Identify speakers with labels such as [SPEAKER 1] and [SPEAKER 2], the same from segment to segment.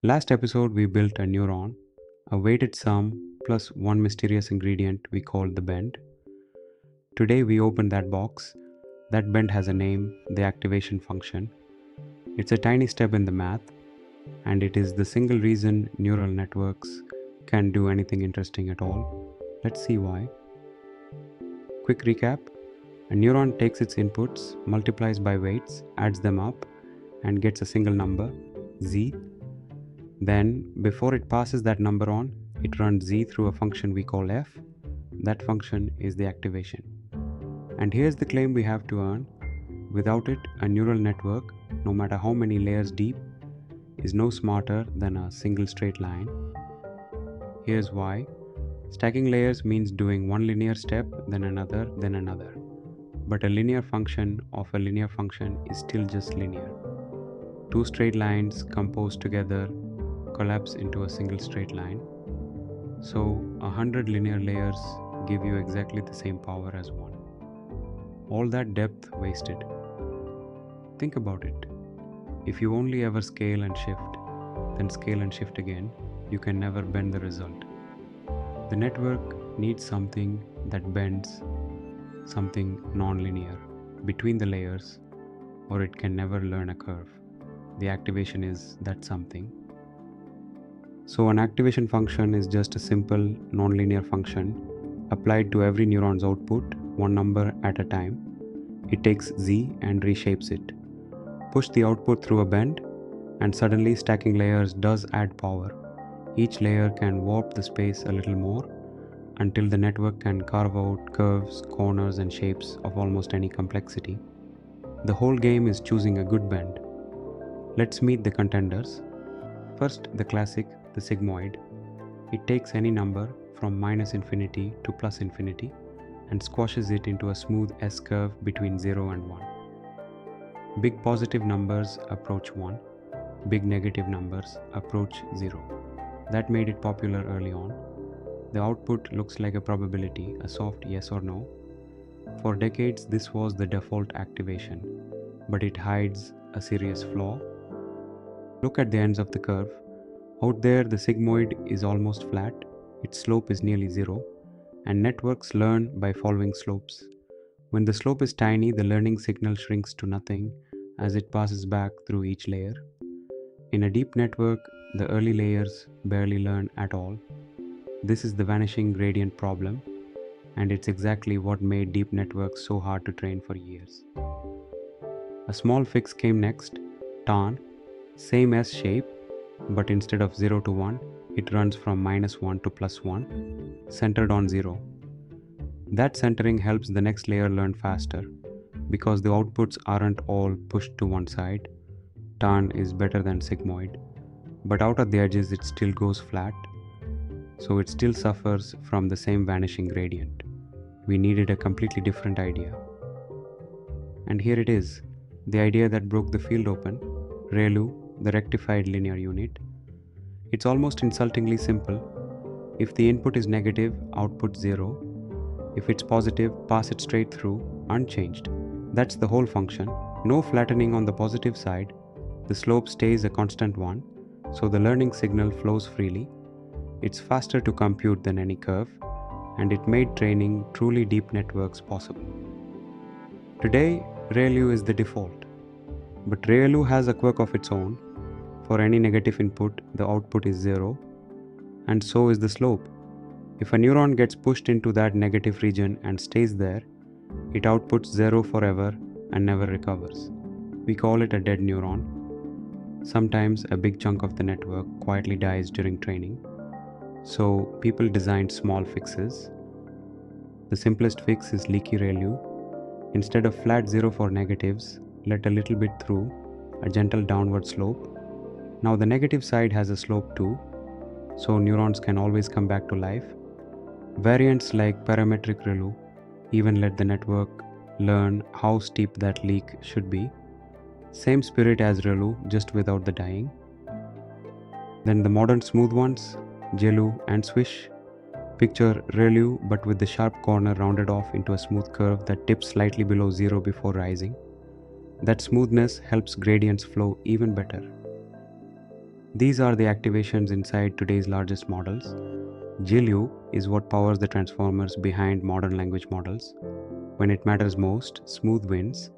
[SPEAKER 1] Last episode, we built a neuron, a weighted sum plus one mysterious ingredient we called the bend. Today, we open that box. That bend has a name, the activation function. It's a tiny step in the math, and it is the single reason neural networks can do anything interesting at all. Let's see why. Quick recap. A neuron takes its inputs, multiplies by weights, adds them up, and gets a single number, z. Then, before it passes that number on, it runs z through a function we call f. That function is the activation. And here's the claim we have to earn. Without it, a neural network, no matter how many layers deep, is no smarter than a single straight line. Here's why. Stacking layers means doing one linear step, then another, then another. But a linear function of a linear function is still just linear. Two straight lines composed together collapse into a single straight line. So 100 linear layers give you exactly the same power as one. All that depth wasted. Think about it. If you only ever scale and shift, then scale and shift again, you can never bend the result. The network needs something that bends, something non-linear, between the layers, or it can never learn a curve. The activation is that something. So an activation function is just a simple non-linear function applied to every neuron's output, one number at a time. It takes z and reshapes it. Push the output through a bend, and suddenly stacking layers does add power. Each layer can warp the space a little more until the network can carve out curves, corners, and shapes of almost any complexity. The whole game is choosing a good bend. Let's meet the contenders. First, the classic, the sigmoid. It takes any number from minus infinity to plus infinity and squashes it into a smooth S-curve between 0 and 1. Big positive numbers approach 1, big negative numbers approach 0. That made it popular early on. The output looks like a probability, a soft yes or no. For decades, this was the default activation, but it hides a serious flaw. Look at the ends of the curve. Out there, the sigmoid is almost flat, its slope is nearly 0, and networks learn by following slopes. When the slope is tiny, the learning signal shrinks to nothing as it passes back through each layer. In a deep network, the early layers barely learn at all. This is the vanishing gradient problem, and it's exactly what made deep networks so hard to train for years. A small fix came next, Tanh, same S shape, but instead of 0 to 1, it runs from minus 1 to plus 1, centered on 0. That centering helps the next layer learn faster, because the outputs aren't all pushed to one side. Tanh is better than sigmoid, but out at the edges it still goes flat, so it still suffers from the same vanishing gradient. We needed a completely different idea. And here it is, the idea that broke the field open, ReLU, the rectified linear unit. It's almost insultingly simple. If the input is negative, output 0. If it's positive, pass it straight through, unchanged. That's the whole function. No flattening on the positive side. The slope stays a constant 1, so the learning signal flows freely. It's faster to compute than any curve, and it made training truly deep networks possible. Today, ReLU is the default. But ReLU has a quirk of its own. For any negative input, the output is 0, and so is the slope. If a neuron gets pushed into that negative region and stays there, it outputs 0 forever and never recovers. We call it a dead neuron. Sometimes a big chunk of the network quietly dies during training. So people designed small fixes. The simplest fix is leaky ReLU. Instead of flat 0 for negatives, let a little bit through, a gentle downward slope. Now the negative side has a slope too, so neurons can always come back to life. Variants like parametric ReLU even let the network learn how steep that leak should be. Same spirit as ReLU, just without the dying. Then the modern smooth ones, GELU and Swish. Picture ReLU but with the sharp corner rounded off into a smooth curve that tips slightly below 0 before rising. That smoothness helps gradients flow even better. These are the activations inside today's largest models. GELU is what powers the transformers behind modern language models. When it matters most, smooth wins.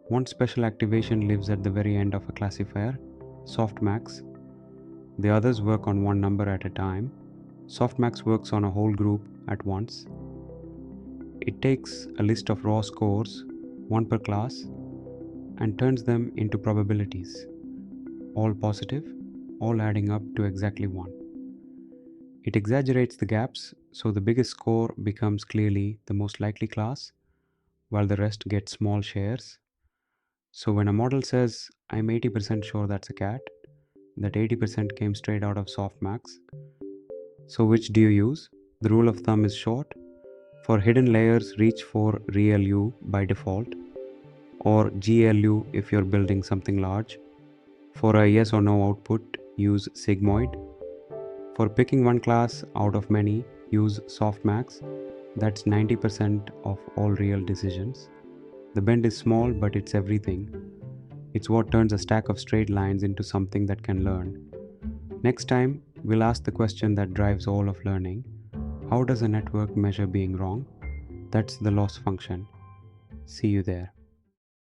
[SPEAKER 1] One special activation lives at the very end of a classifier, softmax. The others work on one number at a time. Softmax works on a whole group at once. It takes a list of raw scores, one per class, and turns them into probabilities, all positive, all adding up to exactly 1. It exaggerates the gaps, so the biggest score becomes clearly the most likely class, while the rest get small shares. So when a model says, I'm 80% sure that's a cat, that 80% came straight out of softmax. So which do you use? The rule of thumb is short. For hidden layers, reach for ReLU by default, or GELU if you're building something large. For a yes or no output, use Sigmoid. For picking one class out of many, use softmax. That's 90% of all real decisions. The bend is small, but it's everything. It's what turns a stack of straight lines into something that can learn. Next time, we'll ask the question that drives all of learning. How does a network measure being wrong? That's the loss function. See you there.